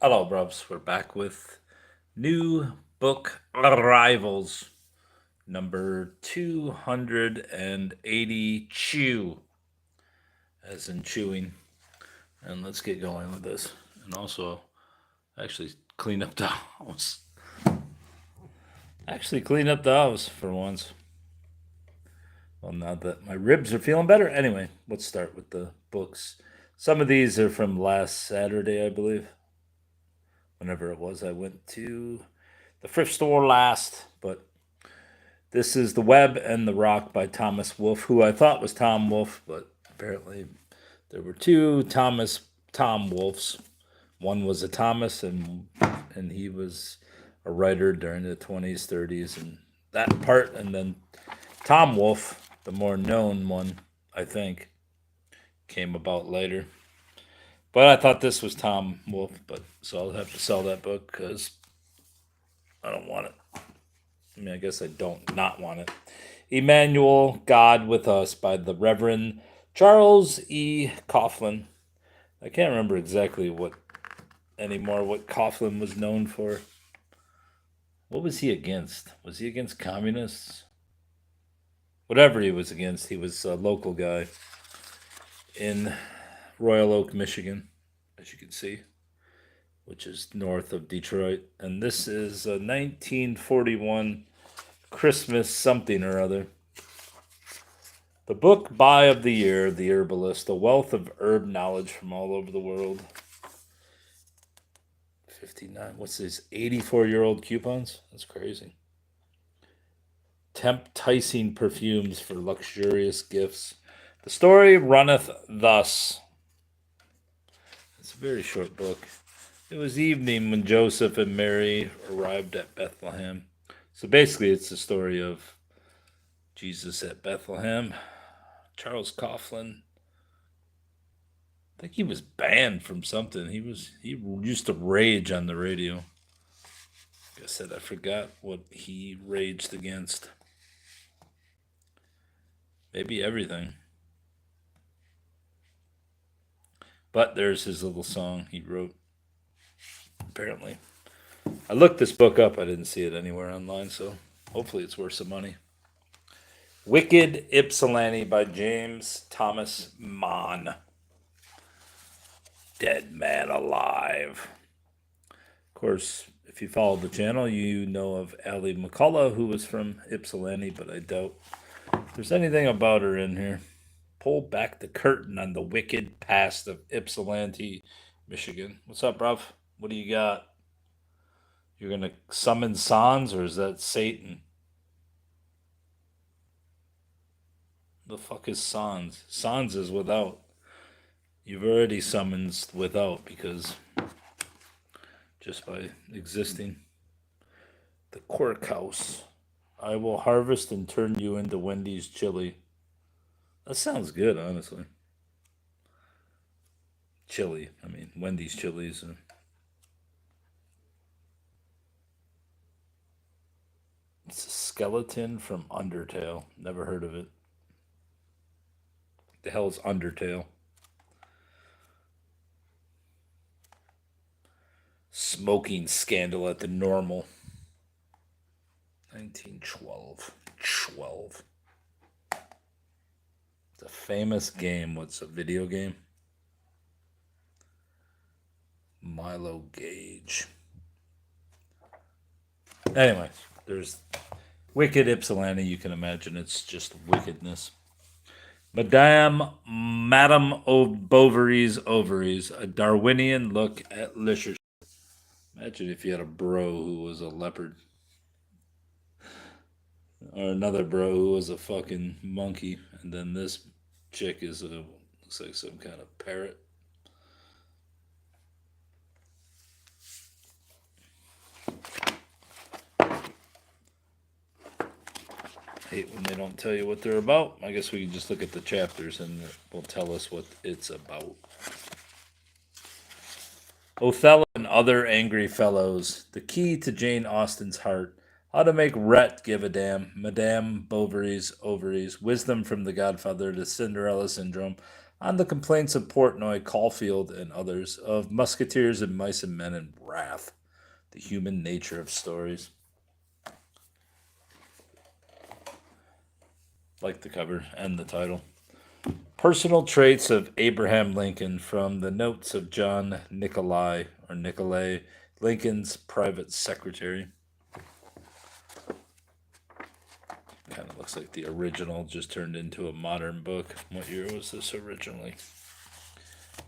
Hello, Brubs. We're back with new book arrivals, number 280 Chew, as in chewing. And let's get going with this. And also, actually, clean up the house. Actually, clean up the house for once. Well, now that my ribs are feeling better. Anyway, let's start with the books. Some of these are from last Saturday, I believe. Whenever it was, I went to the thrift store last, but this is The Web and the Rock by Thomas Wolfe, who I thought was Tom Wolfe, but apparently there were two Tom Wolfes. One was a Thomas, and he was a writer during the 20s, 30s, and that part. And then Tom Wolfe, the more known one, I think, came about later. But I thought this was Tom Wolfe, but so I'll have to sell that book because I don't want it. I mean, I guess I don't not want it. Emmanuel, God with Us by the Reverend Charles E. Coughlin. I can't remember exactly what Coughlin was known for. What was he against? Was he against communists? Whatever he was against, he was a local guy in Royal Oak, Michigan, as you can see, which is north of Detroit. And this is a 1941 Christmas something or other. The book buy of the year, The Herbalist, a wealth of herb knowledge from all over the world. 59, what's this, 84-year-old coupons? That's crazy. Tempting perfumes for luxurious gifts. The story runneth thus. It's a very short book. It was evening when Joseph and Mary arrived at Bethlehem. So basically, it's the story of Jesus at Bethlehem. Charles Coughlin. I think he was banned from something. He used to rage on the radio. Like I said, I forgot what he raged against. Maybe everything. But there's his little song he wrote. Apparently. I looked this book up. I didn't see it anywhere online, so hopefully it's worth some money. Wicked Ypsilanti by James Thomas Mann. Dead Man Alive. Of course, if you follow the channel, you know of Allie McCullough, who was from Ypsilanti, but I doubt there's anything about her in here. Pull back the curtain on the wicked past of Ypsilanti, Michigan. What's up, bruv? What do you got? You're going to summon Sans, or is that Satan? The fuck is Sans? Sans is without. You've already summoned without because just by existing. The Quirk House. I will harvest and turn you into Wendy's chili. That sounds good, honestly. Chili. I mean, Wendy's chilies. It's a skeleton from Undertale. Never heard of it. The hell is Undertale? Smoking scandal at the normal. 1912. 12. It's a famous game. What's a video game? Milo Gage. Anyway, there's Wicked Ypsilanti. You can imagine it's just wickedness. Madame Bovary's Ovaries, a Darwinian look at literature. Imagine if you had a bro who was a leopard. Or another bro who was a fucking monkey. And then this chick looks like some kind of parrot. Hate when they don't tell you what they're about. I guess we can just look at the chapters and it will tell us what it's about. Othello and Other Angry Fellows. The Key to Jane Austen's Heart. How to Make Rhett Give a Damn. Madame Bovary's Ovaries. Wisdom from the Godfather to Cinderella Syndrome. on the complaints of Portnoy, Caulfield, and others, of musketeers and mice and men and wrath, the human nature of stories. Like the cover and the title. Personal traits of Abraham Lincoln from the notes of John Nicolay or Nicolay, Lincoln's private secretary. Kind of looks like the original just turned into a modern book. What year was this originally?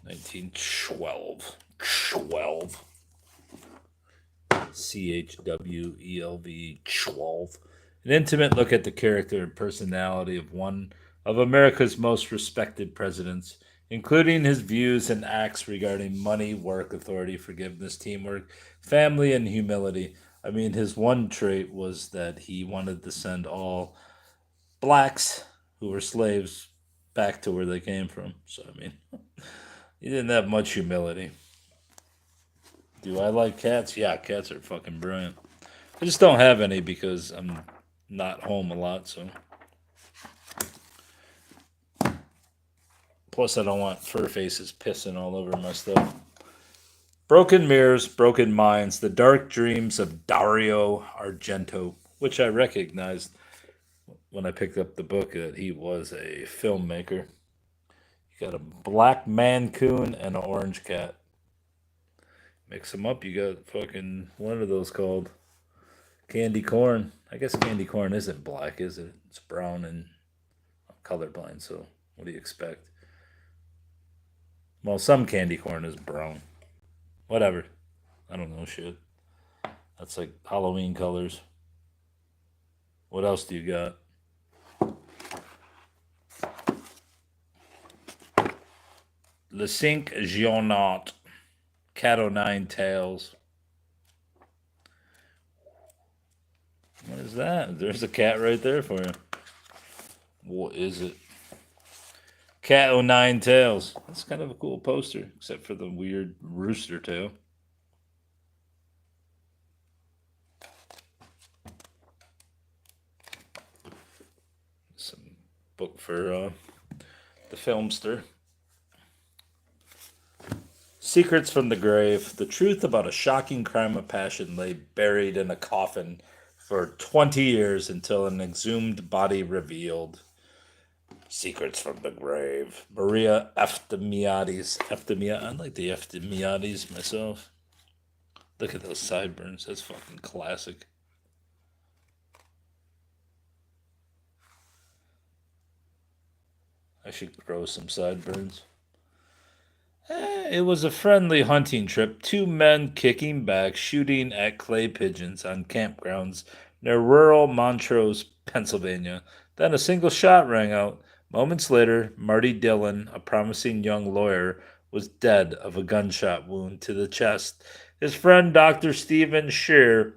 1912. 12. CHWELV 12. An intimate look at the character and personality of one of America's most respected presidents, including his views and acts regarding money, work, authority, forgiveness, teamwork, family, and humility. I mean, his one trait was that he wanted to send all blacks who were slaves back to where they came from. So, I mean, he didn't have much humility. Do I like cats? Yeah, cats are fucking brilliant. I just don't have any because I'm not home a lot, so. Plus, I don't want fur faces pissing all over my stuff. Broken Mirrors, Broken Minds, The Dark Dreams of Dario Argento, which I recognized when I picked up the book that he was a filmmaker. You got a black mancoon and an orange cat. Mix them up, you got fucking one of those called candy corn. I guess candy corn isn't black, is it? It's brown, and I'm colorblind, so what do you expect? Well, some candy corn is brown. Whatever. I don't know shit. That's like Halloween colors. What else do you got? Le Cinq Jeanot. Cat o' Nine Tails. What is that? There's a cat right there for you. What is it? Cat o' Nine Tails. That's kind of a cool poster, except for the weird rooster tail. Some book for the filmster. Secrets from the Grave. The truth about a shocking crime of passion lay buried in a coffin for 20 years until an exhumed body revealed. Secrets from the Grave. Maria Eftimiades. I like the Eftimiades myself. Look at those sideburns. That's fucking classic. I should grow some sideburns. It was a friendly hunting trip. Two men kicking back, shooting at clay pigeons on campgrounds near rural Montrose, Pennsylvania. Then a single shot rang out. Moments later, Marty Dillon, a promising young lawyer, was dead of a gunshot wound to the chest. His friend, Dr. Stephen Shear,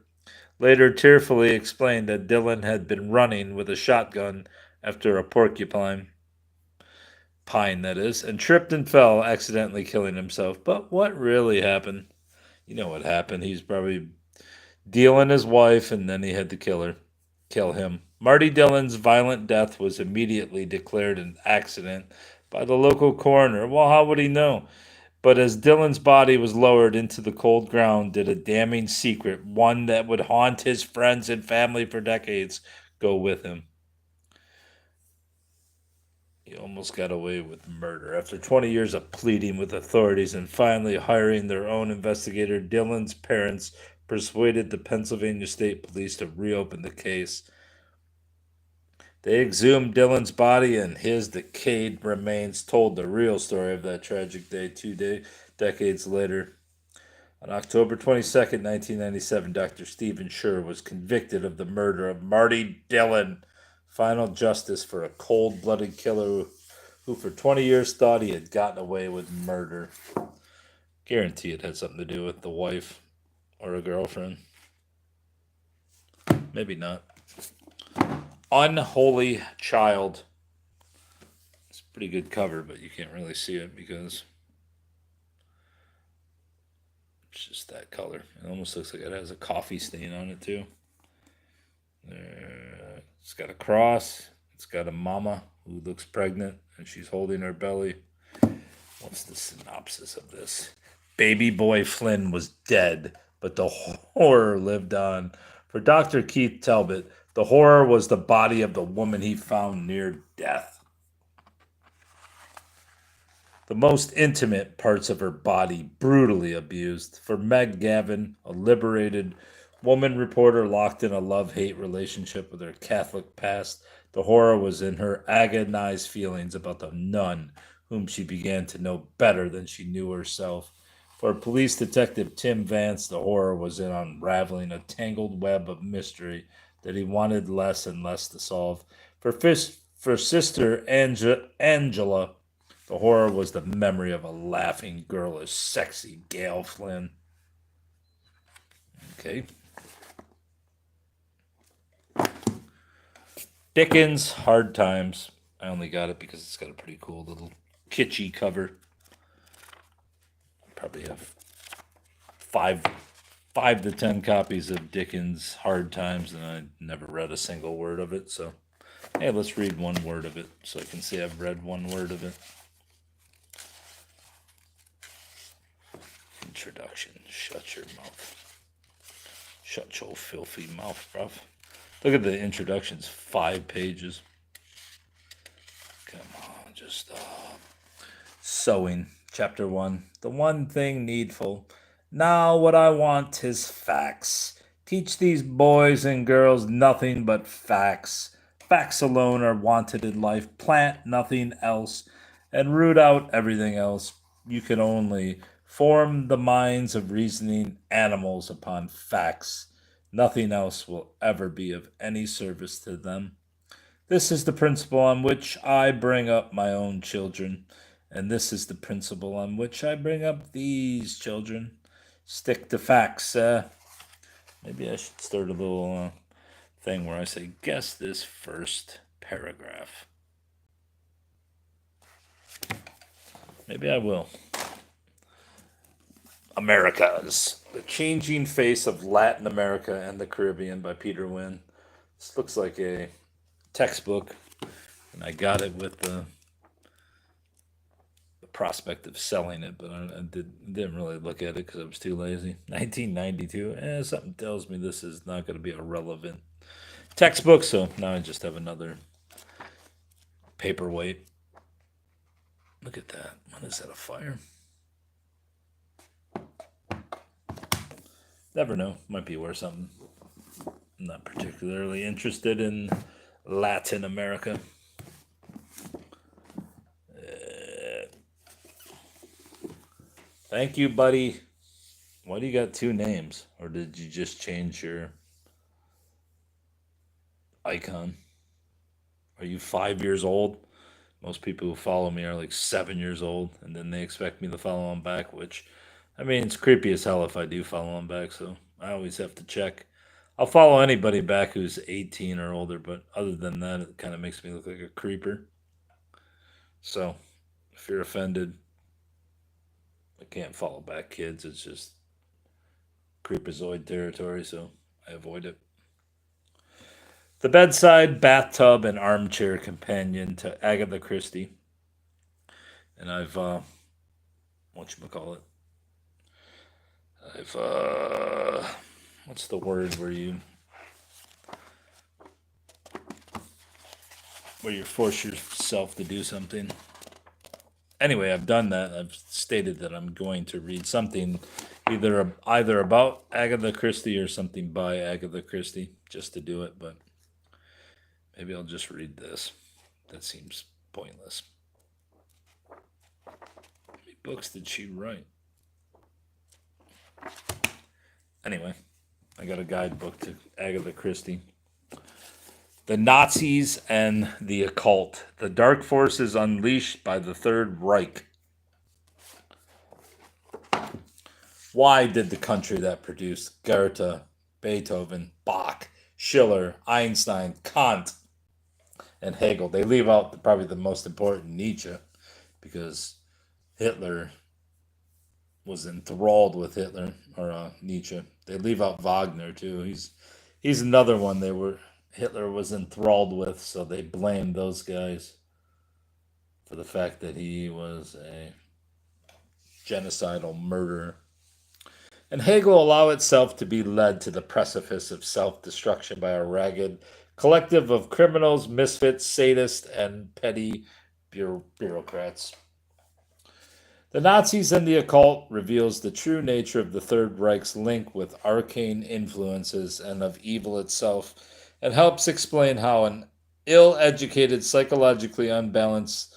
later tearfully explained that Dillon had been running with a shotgun after a porcupine pine, that is, and tripped and fell, accidentally killing himself. But what really happened? You know what happened. He's probably dealing his wife, and then he had to kill him. Marty Dillon's violent death was immediately declared an accident by the local coroner. Well, how would he know? But as Dillon's body was lowered into the cold ground, did a damning secret, one that would haunt his friends and family for decades, go with him. He almost got away with murder. After 20 years of pleading with authorities and finally hiring their own investigator, Dillon's parents persuaded the Pennsylvania State Police to reopen the case. They exhumed Dillon's body, and his decayed remains told the real story of that tragic day decades later. On October 22nd, 1997, Dr. Stephen Shear was convicted of the murder of Marty Dillon. Final justice for a cold blooded killer who for 20 years thought he had gotten away with murder. Guarantee it had something to do with the wife or a girlfriend. Maybe not. Unholy Child. It's a pretty good cover, but you can't really see it because it's just that color. It almost looks like it has a coffee stain on it, too. It's got a cross. It's got a mama who looks pregnant, and she's holding her belly. What's the synopsis of this? Baby boy Flynn was dead, but the horror lived on. For Dr. Keith Talbot, the horror was the body of the woman he found near death. The most intimate parts of her body brutally abused. For Meg Gavin, a liberated woman reporter locked in a love-hate relationship with her Catholic past, the horror was in her agonized feelings about the nun whom she began to know better than she knew herself. For police detective Tim Vance, the horror was in unraveling a tangled web of mystery that he wanted less and less to solve. For Sister Angela, the horror was the memory of a laughing, girlish, sexy Gail Flynn. Okay. Dickens, Hard Times. I only got it because it's got a pretty cool little kitschy cover. Probably have five to 10 copies of Dickens' Hard Times, and I never read a single word of it. So, hey, let's read one word of it so I can say I've read one word of it. Introduction. Shut your mouth. Shut your filthy mouth, bruv. Look at the introductions. 5 pages. Come on, just sewing. Chapter 1. The one thing needful. Now what I want is facts. Teach these boys and girls nothing but facts. Facts alone are wanted in life. Plant nothing else and root out everything else. You can only form the minds of reasoning animals upon facts. Nothing else will ever be of any service to them. This is the principle on which I bring up my own children, and this is the principle on which I bring up these children. Stick to facts. Maybe I should start a little thing where I say, guess this first paragraph. Maybe I will. Americas. The Changing Face of Latin America and the Caribbean by Peter Wynne. This looks like a textbook, and I got it with the prospect of selling it, but I didn't really look at it because I was too lazy. 1992. Something tells me this is not going to be a relevant textbook, so now I just have another paperweight. Look at that. What is that, a fire? Never know. Might be worth something. I'm not particularly interested in Latin America. Thank you, buddy. Why do you got 2 names? Or did you just change your icon? Are you 5 years old? Most people who follow me are like 7 years old, and then they expect me to follow them back, which, I mean, it's creepy as hell if I do follow them back, so I always have to check. I'll follow anybody back who's 18 or older, but other than that, it kind of makes me look like a creeper. So, if you're offended, I can't follow back kids. It's just creepazoid territory, so I avoid it. The Bedside, Bathtub, and Armchair Companion to Agatha Christie. And I've, whatchamacallit? What's the word where you force yourself to do something? Anyway, I've done that. I've stated that I'm going to read something either about Agatha Christie or something by Agatha Christie, just to do it, but maybe I'll just read this. That seems pointless. How many books did she write? Anyway, I got a guidebook to Agatha Christie. The Nazis and the Occult. The Dark Forces Unleashed by the Third Reich. Why did the country that produced Goethe, Beethoven, Bach, Schiller, Einstein, Kant, and Hegel, they leave out probably the most important, Nietzsche, because Hitler was enthralled with Hitler, or Nietzsche. They leave out Wagner too. He's another one Hitler was enthralled with, so they blame those guys for the fact that he was a genocidal murder. And Hegel allow itself to be led to the precipice of self-destruction by a ragged collective of criminals, misfits, sadists, and petty bureaucrats. The Nazis and the occult reveals the true nature of the Third Reich's link with arcane influences and of evil itself, and helps explain how an ill-educated, psychologically unbalanced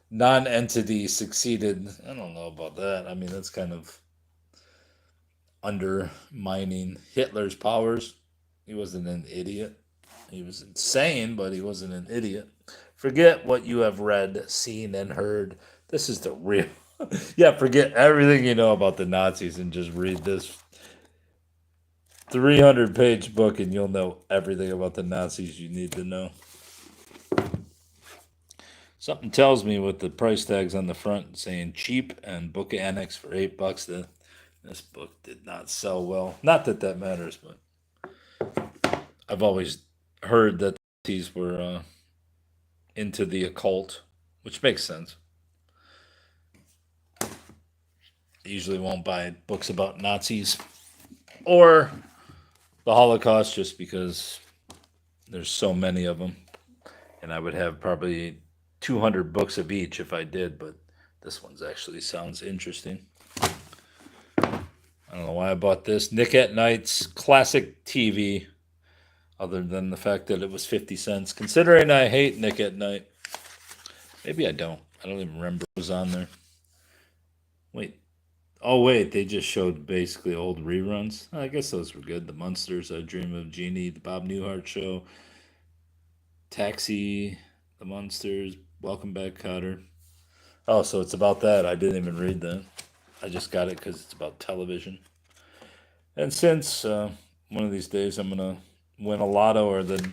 non-entity succeeded. I don't know about that. I mean, that's kind of undermining Hitler's powers. He wasn't an idiot. He was insane, but he wasn't an idiot. Forget what you have read, seen, and heard. This is the real. Yeah, forget everything you know about the Nazis and just read this 300-page book, and you'll know everything about the Nazis you need to know. Something tells me with the price tags on the front saying cheap and book annex for $8 that this book did not sell well. Not that that matters, but I've always heard that these were into the occult, which makes sense. I usually won't buy books about Nazis or the Holocaust just because there's so many of them. And I would have probably 200 books of each if I did, but this one's actually sounds interesting. I don't know why I bought this. Nick at Night's classic TV, other than the fact that it was 50 cents. Considering I hate Nick at Night. Maybe I don't. I don't even remember what was on there. Wait. Oh, wait. They just showed basically old reruns. I guess those were good. The Munsters, I Dream of Jeannie, The Bob Newhart Show, Taxi, The Munsters, Welcome Back, Kotter. Oh, so it's about that. I didn't even read that. I just got it because it's about television. And since one of these days I'm going to win a lotto or the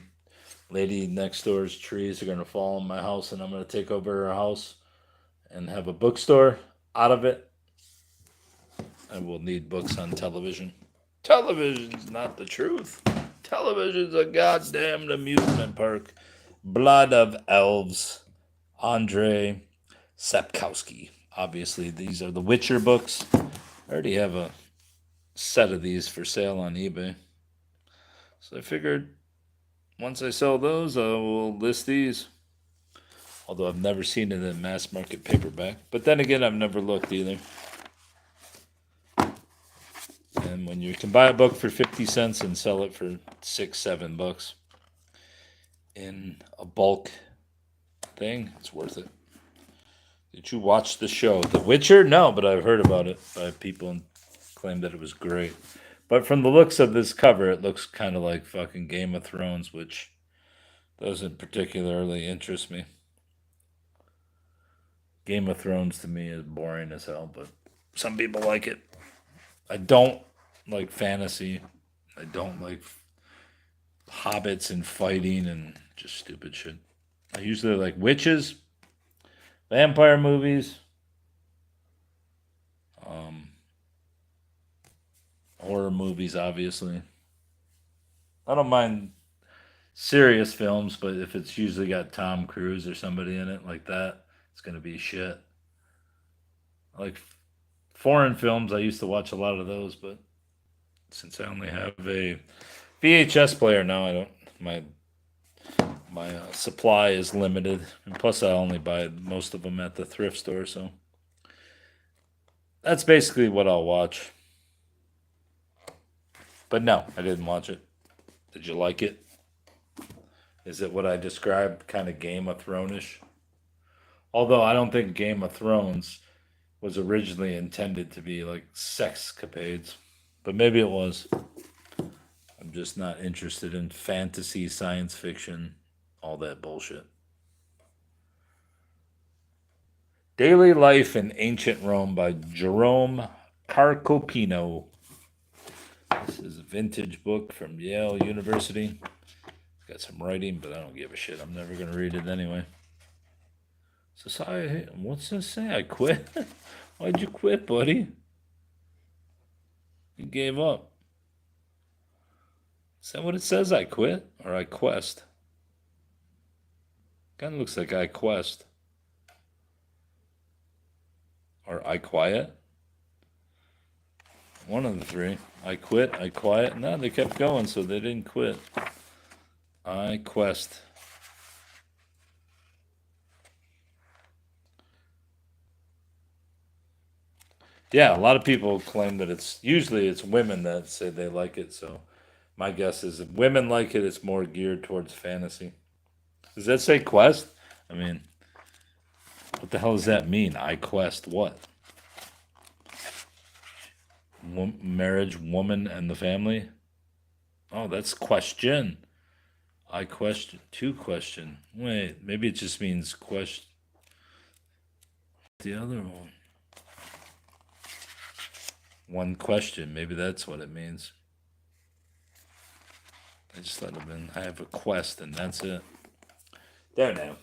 lady next door's trees are going to fall on my house and I'm going to take over her house and have a bookstore out of it, I will need books on television. Television's not the truth. Television's a goddamn amusement park. Blood of Elves. Andrei Sapkowski. Obviously, these are the Witcher books. I already have a set of these for sale on eBay. So I figured once I sell those, I will list these. Although I've never seen it in mass market paperback. But then again, I've never looked either. And when you can buy a book for 50 cents and sell it for $6, $7 in a bulk thing, it's worth it. Did you watch the show The Witcher? No, but I've heard about it by people and claimed that it was great. But from the looks of this cover, it looks kind of like fucking Game of Thrones, which doesn't particularly interest me. Game of Thrones to me is boring as hell, but some people like it. I don't like fantasy. I don't like hobbits and fighting and just stupid shit. I usually like witches, vampire movies, horror movies, obviously. I don't mind serious films, but if it's usually got Tom Cruise or somebody in it like that, it's going to be shit. I like foreign films. I used to watch a lot of those, but since I only have a VHS player now, I don't. My supply is limited, and plus I only buy most of them at the thrift store, so that's basically what I'll watch. But no, I didn't watch it. Did you like it? Is it what I described, kind of Game of Thrones-ish? Although I don't think Game of Thrones was originally intended to be like sexcapades, but maybe it was. I'm just not interested in fantasy, science fiction, all that bullshit. Daily Life in Ancient Rome by Jerome Carcopino. This is a vintage book from Yale University. It's got some writing, but I don't give a shit. I'm never going to read it anyway. Society, what's this say? I quit? Why'd you quit, buddy? You gave up. Is that what it says? I quit? Or I quest? Kind of looks like I quest. Or I quiet? One of the three. I quit, I quiet. No, they kept going, so they didn't quit. I quest. Yeah, a lot of people claim that it's women that say they like it, so my guess is if women like it, it's more geared towards fantasy. Does that say quest? I mean, what the hell does that mean? I quest what? Marriage, woman, and the family? Oh, that's question. I question, two question. Wait, maybe it just means question. The other one. One question. Maybe that's what it means. I just thought of it. I have a quest, and that's it. Don't know.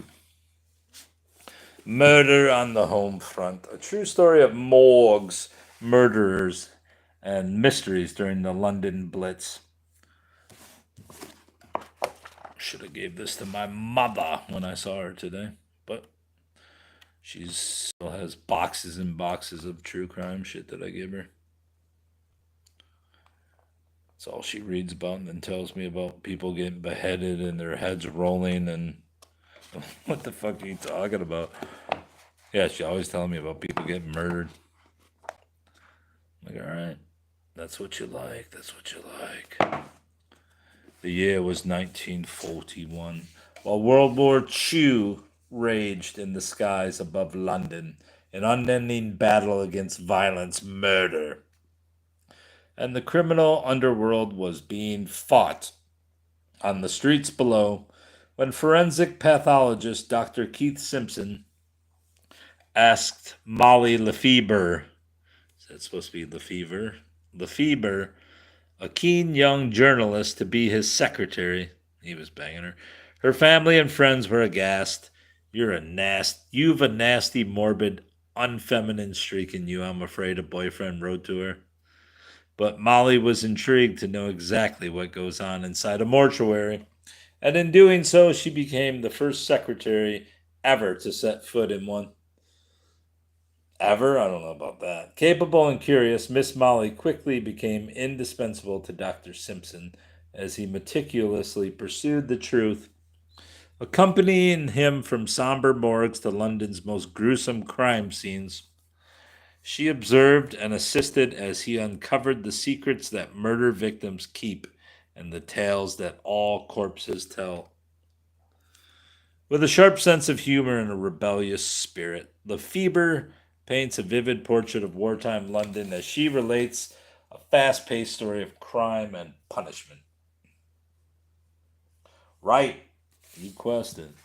Murder on the Home Front. A true story of morgues, murderers, and mysteries during the London Blitz. Should have gave this to my mother when I saw her today, but she still has boxes and boxes of true crime shit that I give her. It's all she reads about and then tells me about people getting beheaded and their heads rolling and what the fuck are you talking about? Yeah, she always telling me about people getting murdered. I'm like, all right, that's what you like. That's what you like. The year was 1941. While World War II raged in the skies above London, an unending battle against violence, murder, and the criminal underworld was being fought on the streets below when forensic pathologist Dr. Keith Simpson asked Molly Lefebvre, is that supposed to be Lefebvre? Lefebvre, a keen young journalist, to be his secretary. He was banging her. Her family and friends were aghast. You've a nasty, morbid, unfeminine streak in you, I'm afraid, a boyfriend wrote to her. But Molly was intrigued to know exactly what goes on inside a mortuary, and in doing so, she became the first secretary ever to set foot in one. Ever? I don't know about that. Capable and curious, Miss Molly quickly became indispensable to Dr. Simpson as he meticulously pursued the truth, accompanying him from somber morgues to London's most gruesome crime scenes. She observed and assisted as he uncovered the secrets that murder victims keep and the tales that all corpses tell. With a sharp sense of humor and a rebellious spirit, Lefebvre paints a vivid portrait of wartime London as she relates a fast paced story of crime and punishment. Right, you questioned.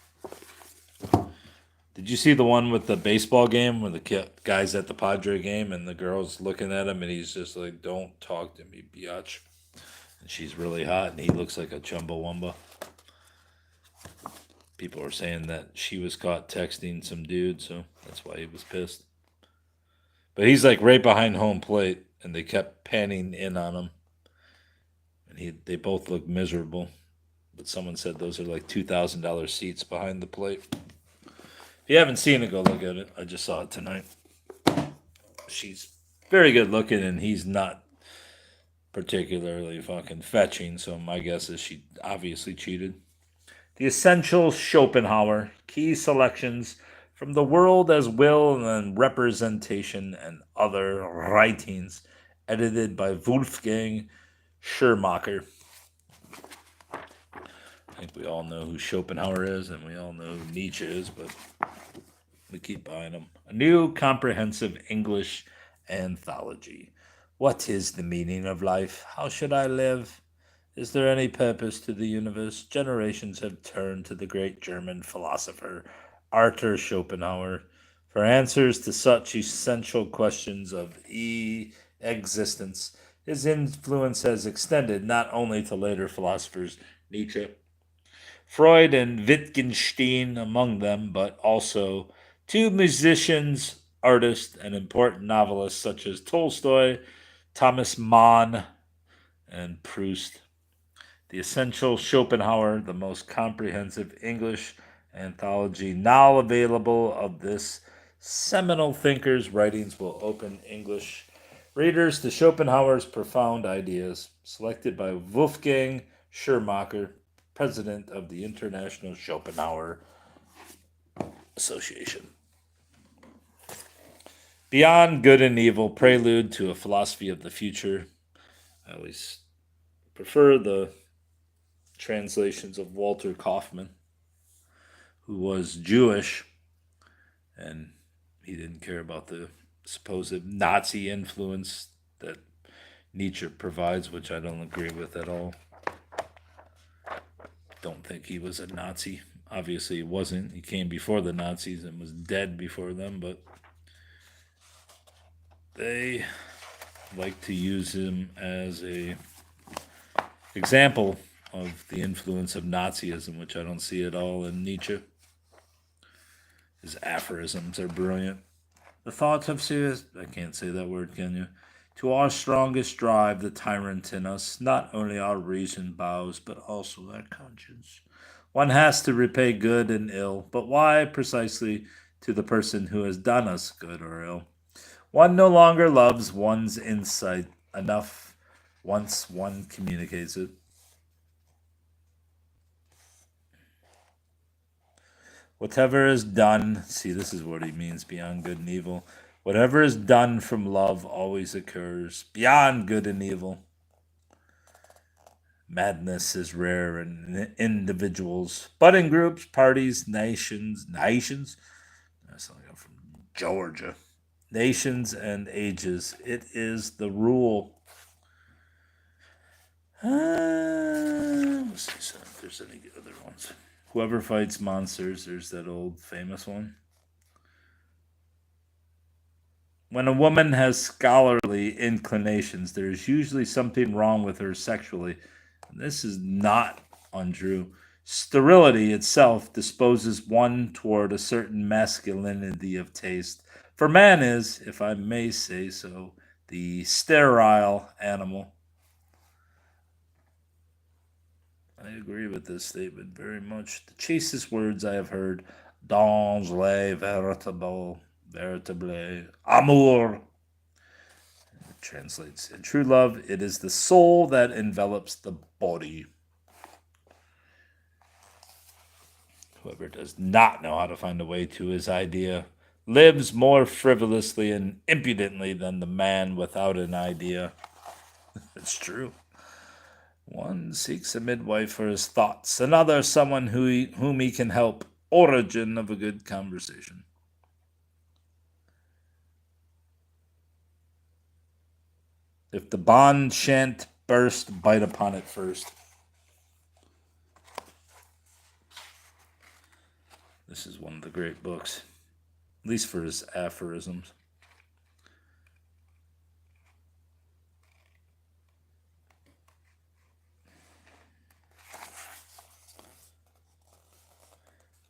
Did you see the one with the baseball game where the guy's at the Padre game and the girl's looking at him and he's just like, "Don't talk to me, biatch." And she's really hot and he looks like a chumbawamba. People were saying that she was caught texting some dude, so that's why he was pissed. But he's like right behind home plate, and they kept panning in on him, and they both look miserable. But someone said those are like $2,000 seats behind the plate. If you haven't seen it, go look at it. I just saw it tonight. She's very good looking, and he's not particularly fucking fetching. So my guess is she obviously cheated. The Essential Schopenhauer, key selections from The World as Will and Representation and Other Writings, edited by Wolfgang Schirmacher. I think we all know who Schopenhauer is, and we all know who Nietzsche is, but we keep buying them. A new comprehensive English anthology. What is the meaning of life? How should I live? Is there any purpose to the universe? Generations have turned to the great German philosopher Arthur Schopenhauer for answers to such essential questions of existence. His influence has extended not only to later philosophers, Nietzsche, Freud, and Wittgenstein among them, but also to musicians, artists, and important novelists such as Tolstoy, Thomas Mann, and Proust. The Essential Schopenhauer, the most comprehensive English anthology now available of this seminal thinker's writings, will open English Readers to Schopenhauer's profound ideas, selected by Wolfgang Schirmacher, president of the International Schopenhauer Association. Beyond Good and Evil, Prelude to a Philosophy of the Future. I always prefer the translations of Walter Kaufmann, who was Jewish, and he didn't care about the supposed Nazi influence that Nietzsche provides, which I don't agree with at all. Don't think he was a Nazi. Obviously, he wasn't. He came before the Nazis and was dead before them, but they like to use him as a example of the influence of Nazism, which I don't see at all in Nietzsche. His aphorisms are brilliant. The thoughts of serious, I can't say that word, can you? To our strongest drive, the tyrant in us, not only our reason bows, but also our conscience. One has to repay good and ill, but why precisely to the person who has done us good or ill? One no longer loves one's insight enough once one communicates it. Whatever is done, see, this is what he means beyond good and evil. Whatever is done from love always occurs beyond good and evil. Madness is rare in individuals, but in groups, parties, nations. That's like I'm from Georgia. Nations and ages. It is the rule. Let's see if there's any other ones. Whoever fights monsters, there's that old famous one. When a woman has scholarly inclinations, there is usually something wrong with her sexually. This is not untrue. Sterility itself disposes one toward a certain masculinity of taste. For man is, if I may say so, the sterile animal. I agree with this statement very much. The chastest words I have heard, dans le veritable amour. It translates, in true love, it is the soul that envelops the body. Whoever does not know how to find a way to his idea lives more frivolously and impudently than the man without an idea. It's true. One seeks a midwife for his thoughts, another someone whom he can help. Origin of a good conversation. If the bond shan't burst, bite upon it first. This is one of the great books, at least for his aphorisms.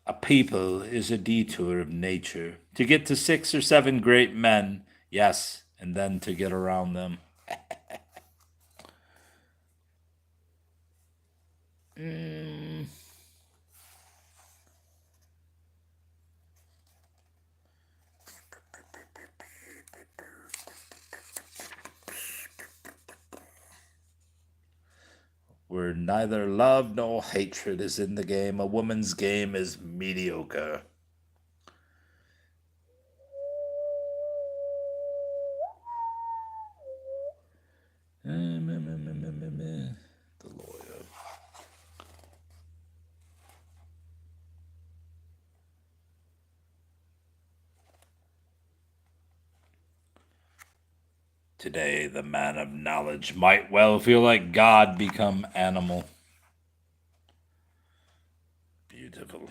A people is a detour of nature to get to 6 or 7 great men, yes, and then to get around them. Where neither love nor hatred is in the game, a woman's game is mediocre. The lawyer. Today, the man of knowledge might well feel like God become animal. Beautiful.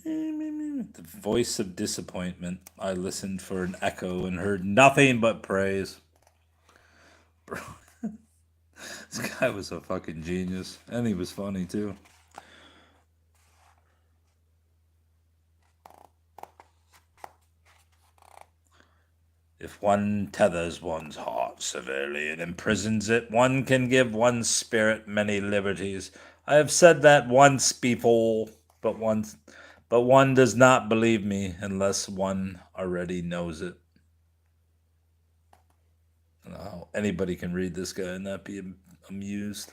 The voice of disappointment. I listened for an echo and heard nothing but praise. Bro, this guy was a fucking genius, and he was funny too. If one tethers one's heart severely and imprisons it, one can give one's spirit many liberties. I have said that once before, but one does not believe me unless one already knows it. I don't know how anybody can read this guy and not be amused.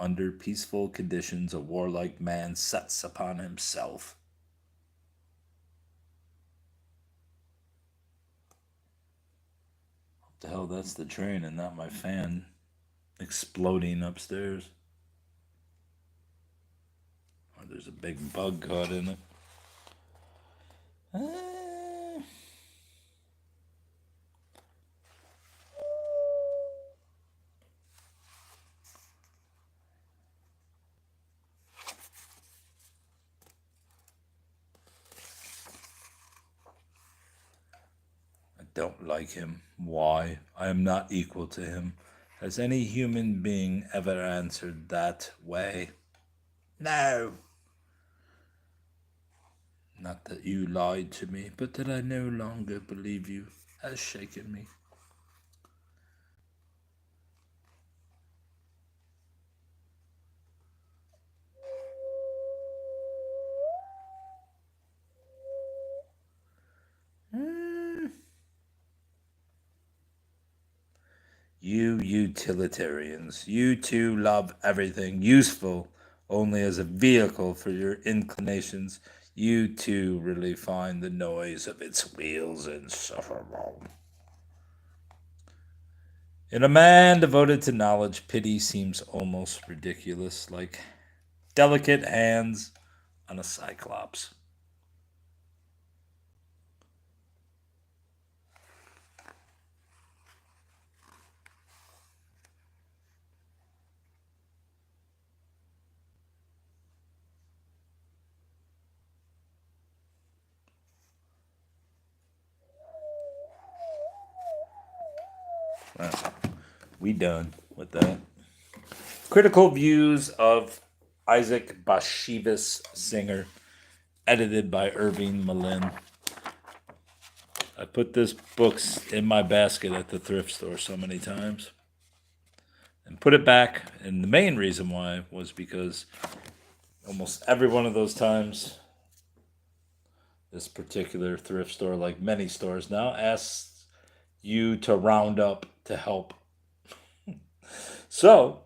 Under peaceful conditions, a warlike man sets upon himself. What the hell? That's the train and not my fan exploding upstairs. Oh, there's a big bug caught in it. I don't like him. Why? I am not equal to him. Has any human being ever answered that way? No. Not that you lied to me, but that I no longer believe you has shaken me. You utilitarians, you too love everything useful only as a vehicle for your inclinations. You too really find the noise of its wheels insufferable. In a man devoted to knowledge, pity seems almost ridiculous, like delicate hands on a cyclops. We done with that. Critical views of Isaac Bashevis Singer, edited by Irving Malin. I put this books in my basket at the thrift store so many times and put it back. And the main reason why was because almost every one of those times, this particular thrift store, like many stores now, asks you to round up to help. So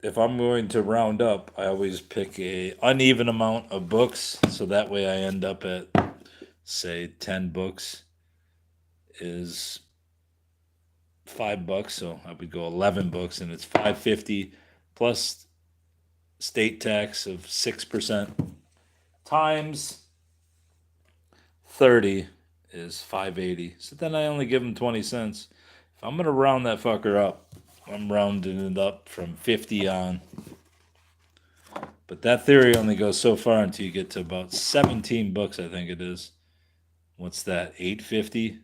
if I'm going to round up, I always pick a uneven amount of books, so that way I end up at, say, 10 books is $5, so I would go 11 books, and it's $5.50 plus state tax of 6% times 30 is $5.80. So then I only give them 20 cents. If I'm gonna round that fucker up, I'm rounding it up from 50 on. But that theory only goes so far until you get to about 17 books, I think it is. What's that? 850?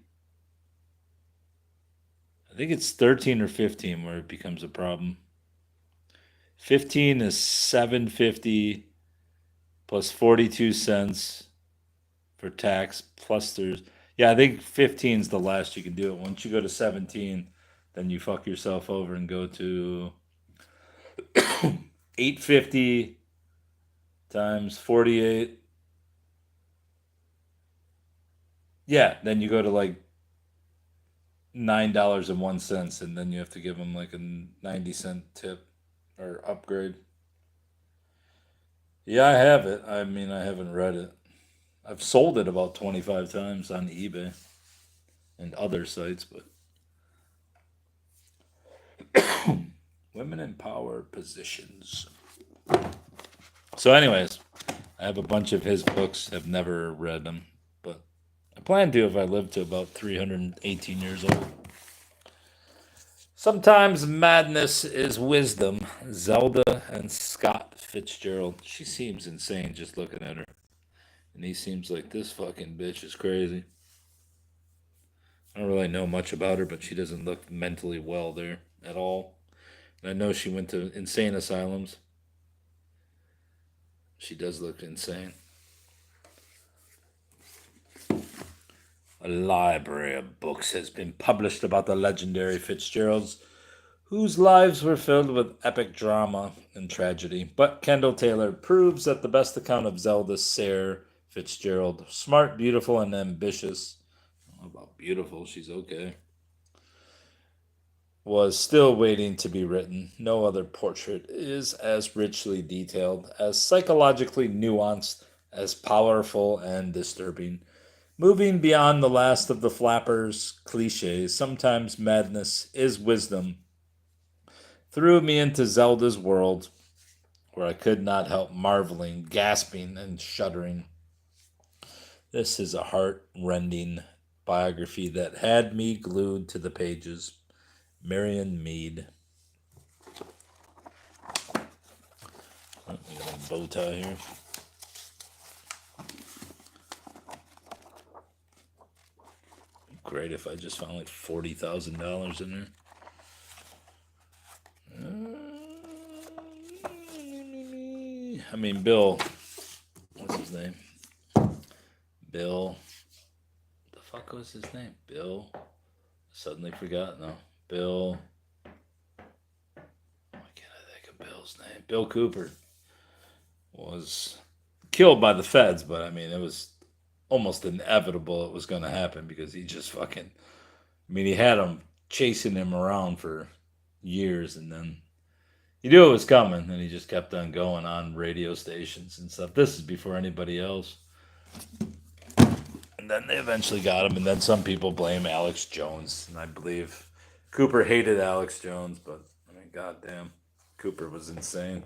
I think it's 13 or 15 where it becomes a problem. 15 is 750 plus 42 cents for tax plus there's I think 15 is the last you can do it. Once you go to 17, then you fuck yourself over and go to 850 times 48. Yeah, then you go to like $9.01, and then you have to give them like a 90-cent tip or upgrade. Yeah, I have it. I mean, I haven't read it. I've sold it about 25 times on eBay and other sites, but women in power positions. So, anyways, I have a bunch of his books. I've never read them, but I plan to if I live to about 318 years old. Sometimes madness is wisdom. Zelda and Scott Fitzgerald. She seems insane just looking at her. And he seems like this fucking bitch is crazy. I don't really know much about her, but she doesn't look mentally well there at all. And I know she went to insane asylums. She does look insane. A library of books has been published about the legendary Fitzgeralds, whose lives were filled with epic drama and tragedy. But Kendall Taylor proves that the best account of Zelda Sayre Fitzgerald, smart, beautiful, and ambitious. I don't know about beautiful, she's okay. Was still waiting to be written. No other portrait is as richly detailed, as psychologically nuanced, as powerful and disturbing. Moving beyond the last of the flappers' cliches, sometimes madness is wisdom, threw me into Zelda's world, where I could not help marveling, gasping, and shuddering. This is a heart-rending biography that had me glued to the pages. Marion Mead. Oh, we got a bow tie here. Great if I just found like $40,000 in there. I mean, Bill. What's his name? Bill. The fuck was his name? Bill. Suddenly forgot now. Bill. Why can't I think of Bill's name? Bill Cooper was killed by the feds, but I mean, it was almost inevitable it was going to happen because he just fucking. I mean, he had him chasing him around for years, and then he knew it was coming, and he just kept on going on radio stations and stuff. This is before anybody else. And then they eventually got him, and then some people blame Alex Jones, and I believe Cooper hated Alex Jones, but I mean, goddamn, Cooper was insane.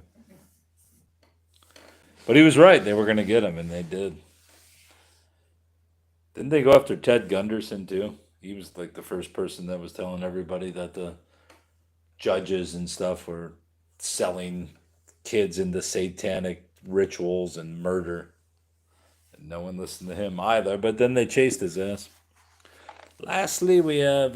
But he was right; they were going to get him, and they did. Didn't they go after Ted Gunderson too? He was like the first person that was telling everybody that the judges and stuff were selling kids into satanic rituals and murder. And no one listened to him either, but then they chased his ass. Lastly, we have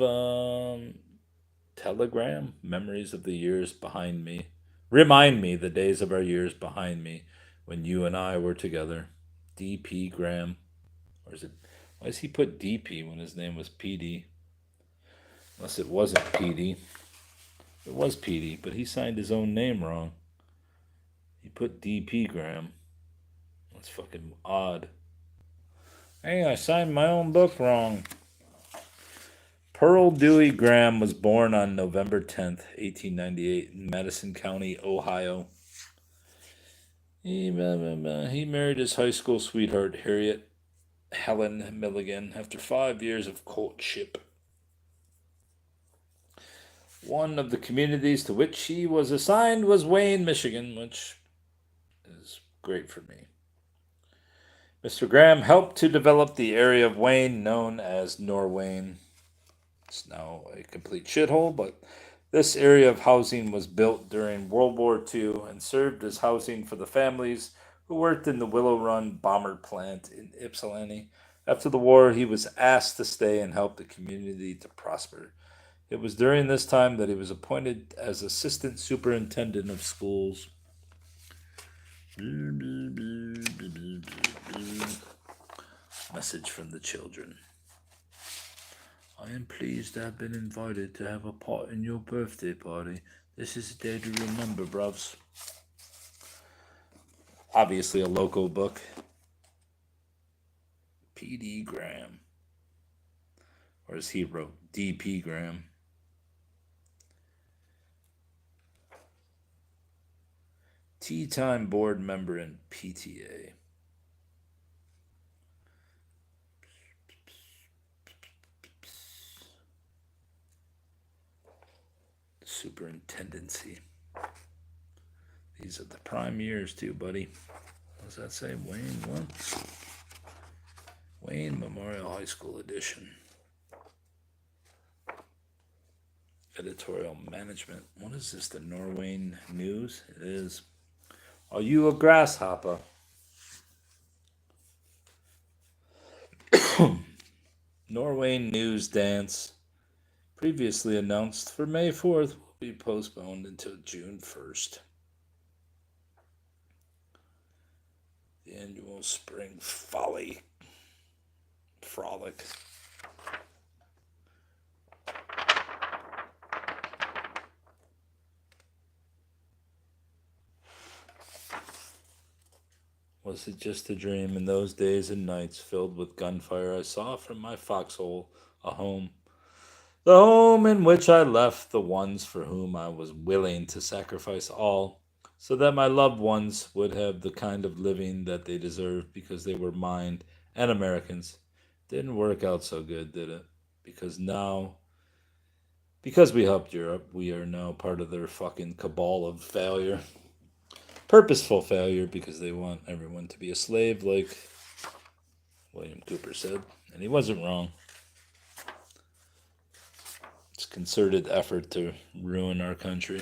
Telegram, Memories of the Years Behind Me. Remind me the days of our years behind me when you and I were together. D.P. Graham. Or is it, why does he put D.P. when his name was P.D.? Unless it wasn't P.D. It was P.D., but he signed his own name wrong. He put D.P. Graham. That's fucking odd. Hey, I signed my own book wrong. Pearl Dewey Graham was born on November 10th, 1898, in Madison County, Ohio. He married his high school sweetheart, Harriet Helen Milligan, after 5 years of courtship. One of the communities to which he was assigned was Wayne, Michigan, which is great for me. Mr. Graham helped to develop the area of Wayne known as Norwayne. It's now a complete shithole, but this area of housing was built during World War II and served as housing for the families who worked in the Willow Run bomber plant in Ypsilanti. After the war, he was asked to stay and help the community to prosper. It was during this time that he was appointed as assistant superintendent of schools. Message from the children. I am pleased to have been invited to have a part in your birthday party. This is a day to remember, bruvs. Obviously a local book. P.D. Graham. Or as he wrote, D.P. Graham. Tea Time board member in PTA. Superintendency. These are the prime years too, buddy. What does that say? Wayne what? Wayne Memorial High School edition. Editorial management. What is this? The Norwayne News? It is. Are you a grasshopper? Norwayne News Dance, previously announced for May 4th, will be postponed until June 1st. The annual Spring Frolic. Was it just a dream in those days and nights filled with gunfire I saw from my foxhole a home? The home in which I left the ones for whom I was willing to sacrifice all, so that my loved ones would have the kind of living that they deserve because they were mine and Americans. Didn't work out so good, did it? Because now, because we helped Europe, we are now part of their fucking cabal of failure. Purposeful failure because they want everyone to be a slave, like William Cooper said. And he wasn't wrong. It's concerted effort to ruin our country.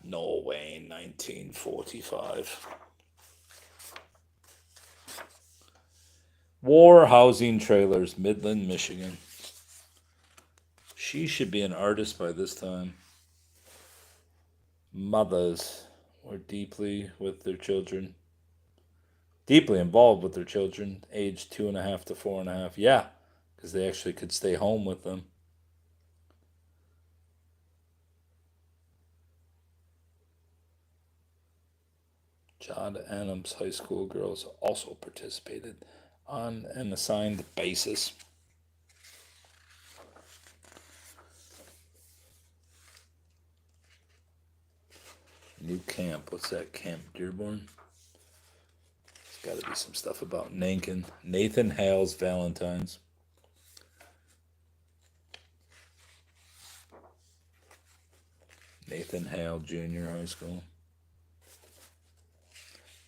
Norway, 1945. War housing trailers, Midland, Michigan. She should be an artist by this time. Mothers were deeply involved with their children, aged 2.5 to 4.5. Yeah, because they actually could stay home with them. John Adams High School girls also participated on an assigned basis. New camp. What's that? Camp Dearborn? There's got to be some stuff about Nathan Hale's Valentines. Nathan Hale Junior High School.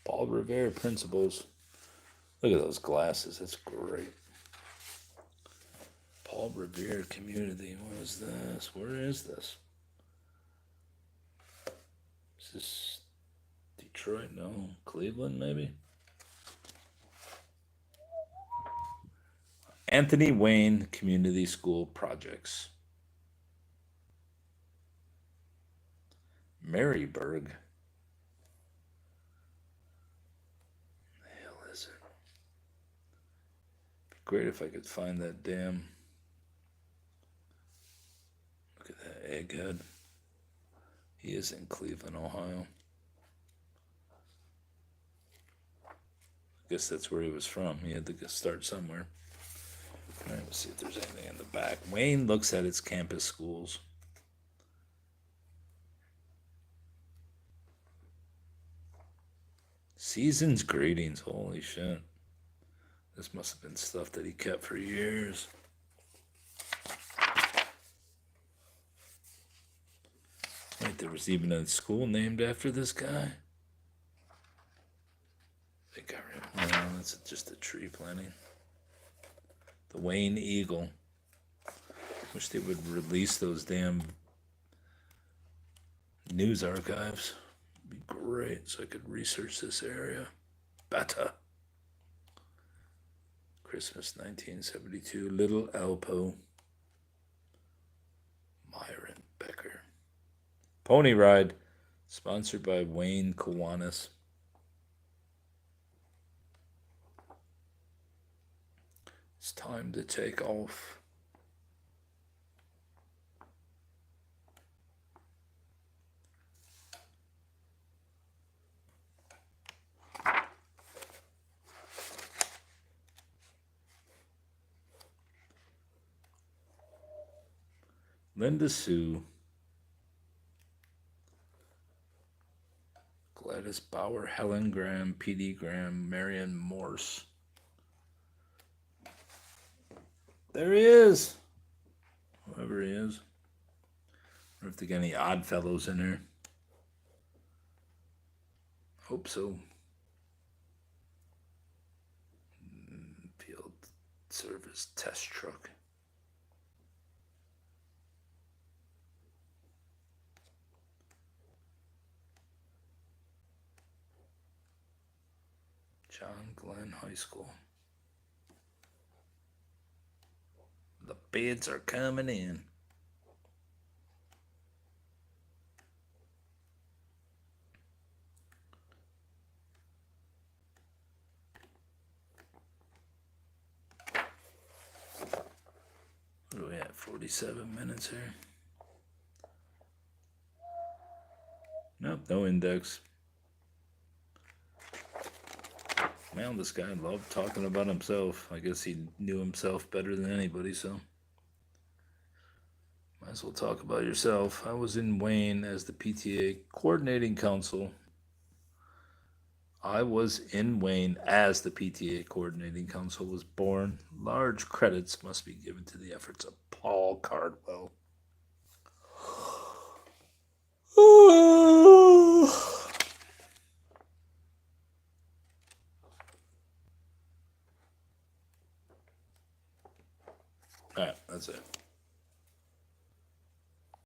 Paul Revere Principles. Look at those glasses. That's great. Paul Revere Community. What is this? Where is this? Is this Detroit? No. Cleveland, maybe? Anthony Wayne Community School Projects. Maryburg. The hell is it? Be great if I could find that damn. Look at that egghead. He is in Cleveland, Ohio. I guess that's where he was from. He had to start somewhere. All right, let's see if there's anything in the back. Wayne looks at its campus schools. Season's greetings. Holy shit. This must have been stuff that he kept for years. Wait, there was even a school named after this guy? I think I remember. No, that's just a tree planting. The Wayne Eagle. Wish they would release those damn news archives. It'd be great so I could research this area better. Christmas 1972. Little Alpo. Myron Becker. Pony Ride. Sponsored by Wayne Kiwanis. It's time to take off. Linda Sue. Gladys Bauer, Helen Graham, P.D. Graham, Marion Morse. There he is. Whoever he is. I wonder if they got any odd fellows in here. Hope so. Field service test truck. John Glenn High School. The bids are coming in. What are we at? 47 minutes here. Nope, no index. Man, this guy loved talking about himself. I guess he knew himself better than anybody, so might as well talk about yourself. I was in Wayne as the PTA coordinating council. I was in Wayne as the PTA coordinating council was born. Large credits must be given to the efforts of Paul Cardwell. All right, that's it.